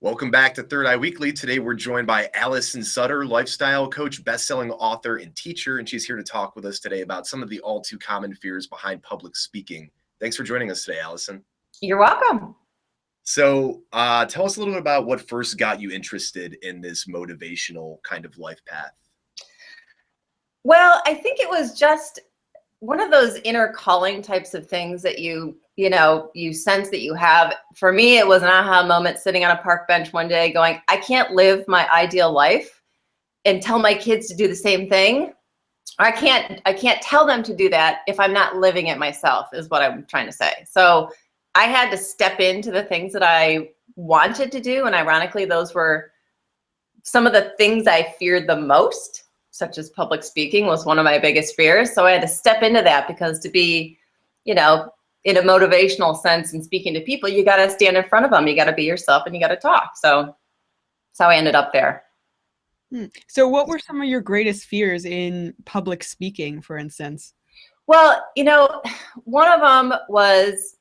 Welcome back to Third Eye Weekly. Today we're joined by Allison Sutter, lifestyle coach, best-selling author, and teacher, and she's here to talk with us today about some of the all too common fears behind public speaking. Thanks for joining us today, Allison. You're welcome. So tell us a little bit about what first got you interested in this motivational kind of life path. Well, I think it was just one of those inner calling types of things that you sense that you have. For me, it was an aha moment sitting on a park bench one day going, I can't live my ideal life and tell my kids to do the same thing. I can't tell them to do that if I'm not living it myself, is what I'm trying to say. So I had to step into the things that I wanted to do. And ironically, those were some of the things I feared the most, such as public speaking was one of my biggest fears. So I had to step into that because to be, in a motivational sense and speaking to people, you got to stand in front of them. You got to be yourself and you got to talk. So that's how I ended up there. So what were some of your greatest fears in public speaking, for instance? Well, one of them was,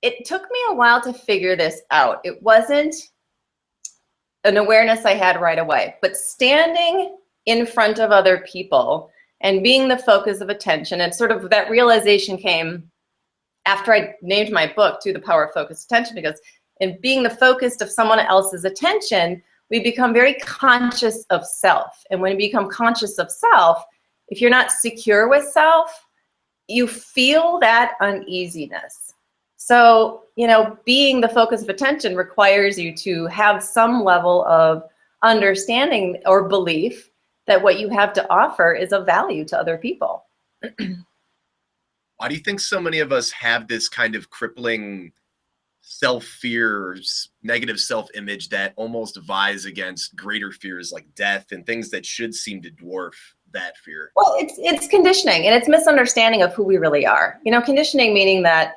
it took me a while to figure this out. It wasn't an awareness I had right away, but standing in front of other people and being the focus of attention, and sort of that realization came after I named my book to The Power of Focused Attention, because in being the focus of someone else's attention, we become very conscious of self. And when you become conscious of self, if you're not secure with self, you feel that uneasiness. So, being the focus of attention requires you to have some level of understanding or belief that what you have to offer is of value to other people. Why do you think so many of us have this kind of crippling self-fears, negative self-image that almost vies against greater fears like death and things that should seem to dwarf that fear? Well, it's conditioning, and it's misunderstanding of who we really are. Conditioning meaning that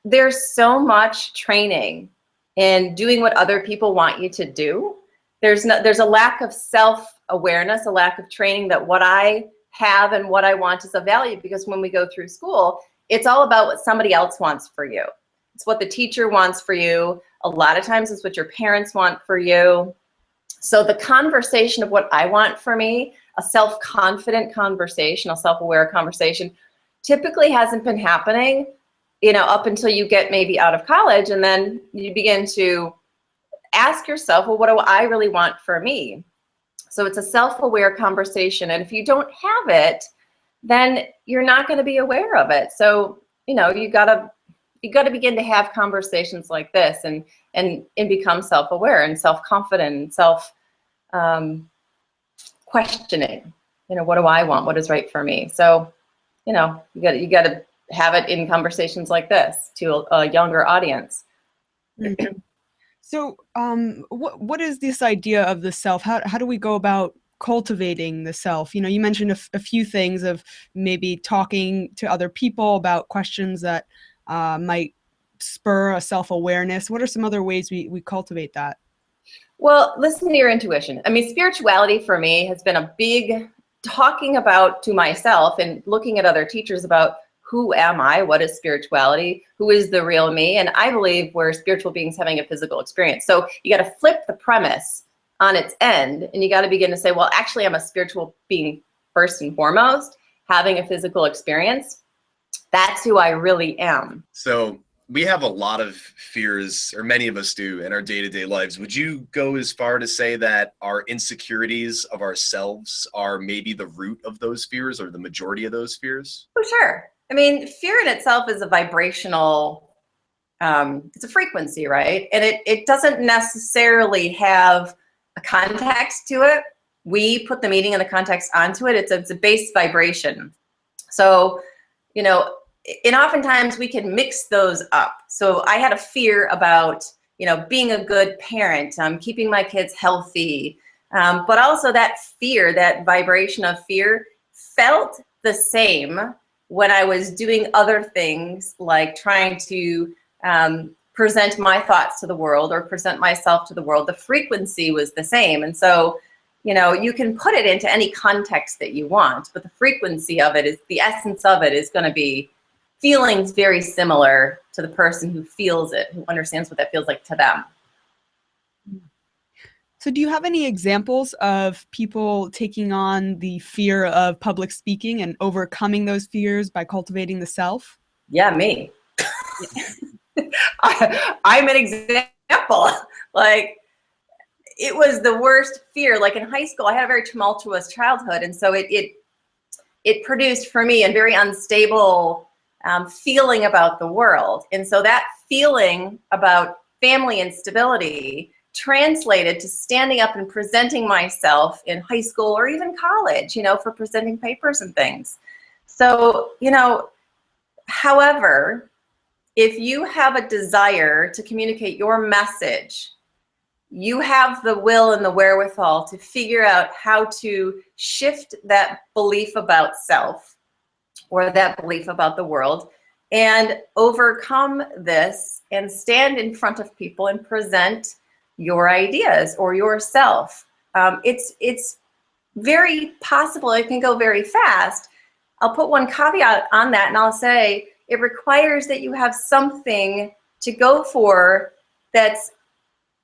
there's so much training in doing what other people want you to do. There's a lack of self-awareness, a lack of training that what I have and what I want is of value, because when we go through school, it's all about what somebody else wants for you. It's what the teacher wants for you. A lot of times it's what your parents want for you. So the conversation of what I want for me, a self-confident conversation, a self-aware conversation, typically hasn't been happening, up until you get maybe out of college, and then you begin to ask yourself, well, what do I really want for me? So it's a self-aware conversation. And if you don't have it, then you're not going to be aware of it. So, you gotta begin to have conversations like this and become self-aware and self-confident and questioning, what do I want? What is right for me? So, you got to have it in conversations like this to a younger audience. So what is this idea of the self? How do we go about cultivating the self? You mentioned a few things of maybe talking to other people about questions that might spur a self-awareness. What are some other ways we cultivate that? Well, listen to your intuition. Spirituality for me has been a big talking about to myself and looking at other teachers about who am I? What is spirituality? Who is the real me? And I believe we're spiritual beings having a physical experience. So you got to flip the premise on its end, and you got to begin to say, well, actually, I'm a spiritual being first and foremost, having a physical experience. That's who I really am. So we have a lot of fears, or many of us do, in our day-to-day lives. Would you go as far to say that our insecurities of ourselves are maybe the root of those fears, or the majority of those fears? For sure. Fear in itself is a vibrational, it's a frequency, right? And it doesn't necessarily have a context to it. We put the meaning and the context onto it. It's a base vibration. So, and oftentimes we can mix those up. So I had a fear about, being a good parent, keeping my kids healthy, but also that fear, that vibration of fear felt the same when I was doing other things like trying to present my thoughts to the world or present myself to the world. The frequency was the same. And so, you can put it into any context that you want, but the frequency of it, is the essence of it, is going to be feelings very similar to the person who feels it, who understands what that feels like to them. So do you have any examples of people taking on the fear of public speaking and overcoming those fears by cultivating the self? Yeah, me. I'm an example. Like, it was the worst fear. Like in high school, I had a very tumultuous childhood, and so it produced for me a very unstable feeling about the world. And so that feeling about family instability translated to standing up and presenting myself in high school or even college, you know, for presenting papers and things. So, you know, however, if you have a desire to communicate your message, you have the will and the wherewithal to figure out how to shift that belief about self or that belief about the world and overcome this and stand in front of people and present your ideas or yourself. It's very possible. It can go very fast. I'll put one caveat on that, and I'll say it requires that you have something to go for that's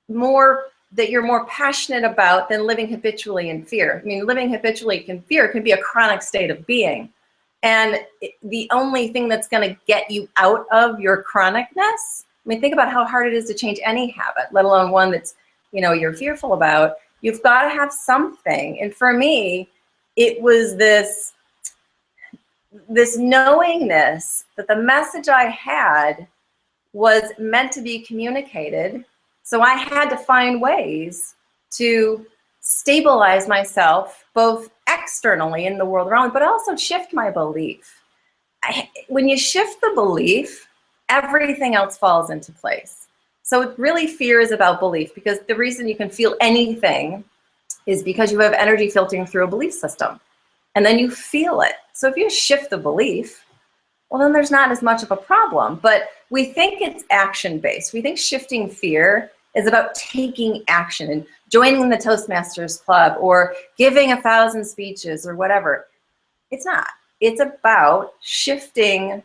more, that you're more passionate about than living habitually in fear. I mean, living habitually in fear can be a chronic state of being. And the only thing that's going to get you out of your chronicness, I mean, think about how hard it is to change any habit, let alone one that's, you know, you're fearful about. You've got to have something. And for me, it was this knowingness that the message I had was meant to be communicated. So I had to find ways to stabilize myself, both externally in the world around me, but also shift my belief. When you shift the belief, everything else falls into place. So really, fear is about belief, because the reason you can feel anything is because you have energy filtering through a belief system, and then you feel it. So if you shift the belief, well, then there's not as much of a problem. But we think it's action-based. We think shifting fear is about taking action and joining the Toastmasters Club or giving 1,000 speeches or whatever. It's not. It's about shifting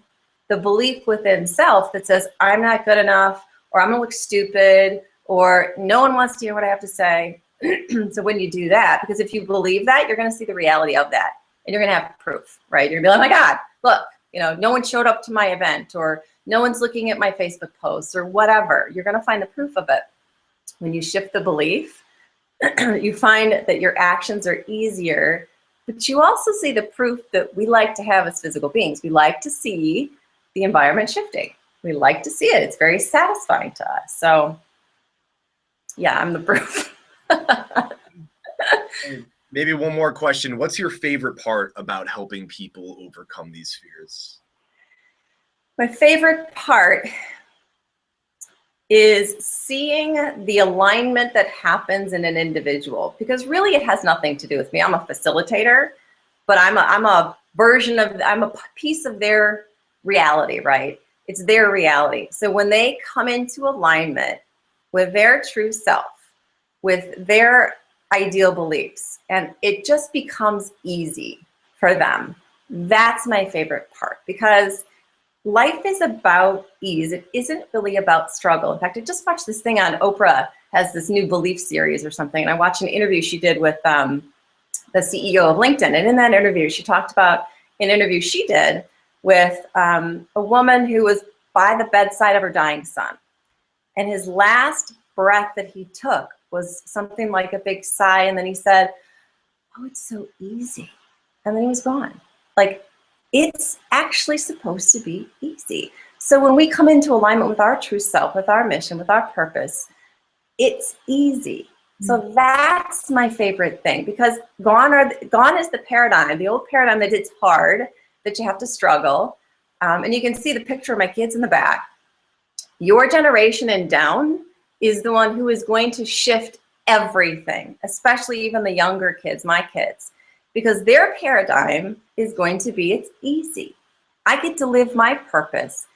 the belief within self that says, I'm not good enough, or I'm gonna look stupid, or no one wants to hear what I have to say. So when you do that, because if you believe that, you're gonna see the reality of that, and you're gonna have proof, right? You're gonna be like, oh my God, look, you know, no one showed up to my event, or no one's looking at my Facebook posts, or whatever. You're gonna find the proof of it. When you shift the belief, you find that your actions are easier, but you also see the proof that we like to have as physical beings. We like to see the environment shifting. We like to see it. It's very satisfying to us. So yeah, I'm the proof. Maybe one more question. What's your favorite part about helping people overcome these fears? My favorite part is seeing the alignment that happens in an individual, because really it has nothing to do with me. I'm a facilitator, but I'm a version of, I'm a piece of their reality, right? It's their reality. So when they come into alignment with their true self, with their ideal beliefs, and it just becomes easy for them, that's my favorite part, because life is about ease. It isn't really about struggle. In fact, I just watched this thing on Oprah, has this new belief series or something, and I watched an interview she did with the CEO of LinkedIn. And in that interview, she talked about an interview she did with a woman who was by the bedside of her dying son. And his last breath that he took was something like a big sigh. And then he said, oh, it's so easy. And then he was gone. Like, it's actually supposed to be easy. So when we come into alignment with our true self, with our mission, with our purpose, it's easy. So that's my favorite thing, because gone is the paradigm, the old paradigm that it's hard, that you have to struggle. And you can see the picture of my kids in the back. Your generation and down is the one who is going to shift everything, especially even the younger kids, my kids. Because their paradigm is going to be, it's easy. I get to live my purpose,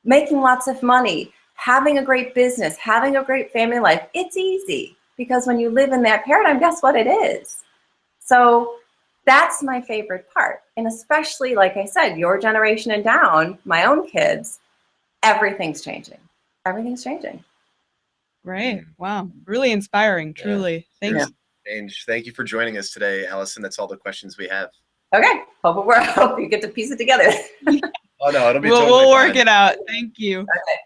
making lots of money, having a great business, having a great family life. It's easy, because when you live in that paradigm, guess what it is? So that's my favorite part. And especially, like I said, your generation and down, my own kids, everything's changing. Everything's changing. Right. Wow. Really inspiring, truly. Thanks. Change. Thank you for joining us today, Allison. That's all the questions we have. Okay. Hope you get to piece it together. Oh no, it'll be We'll totally work fine. it out. Thank you. Okay.